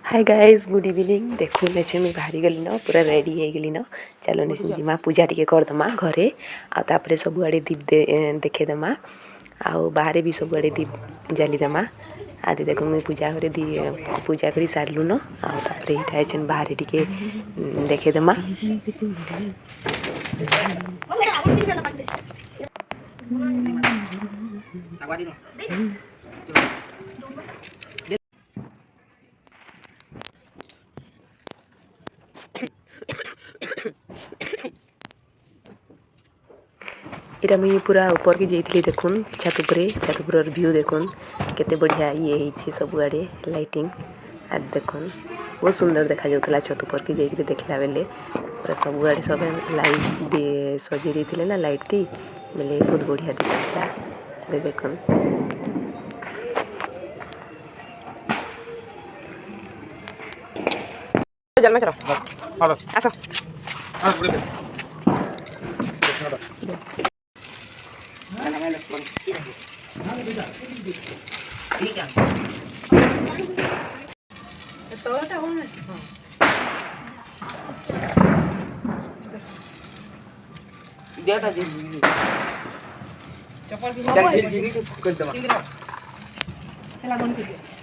hi guys good evening देखु नेसे मुझे बाहरी गली न पूरा रेडी हो गली न चलो नेसे जिमा पूजा टिके करदमा घरे आ तापरे सब आड़े दीप देखे दमा आ बाहर भी सब आड़े दीप जाली दमा आदि देखो मुझे पूजा करे दी पूजा करी सारलु न आ तापरे इठा छन बाहर टिके देखे दमा इटा मुझे पूरा ऊपर के जाइए देखुन छत उपर व्यू देखुन केते बढ़िया ये सब आड़े लाइटिंग आ देखुन बहुत सुंदर देखा जाउतला छत उपर के जाइए देखला बेले पूरा सब आड़े सब लाइट दे सजे देथिले ना लाइट दी बेले बहुत बढ़िया दिसुतला अरे देखुन जल में चलो हेलो आसो दिया था जी चप्पल की चल जी जी कर दो चला बंद कर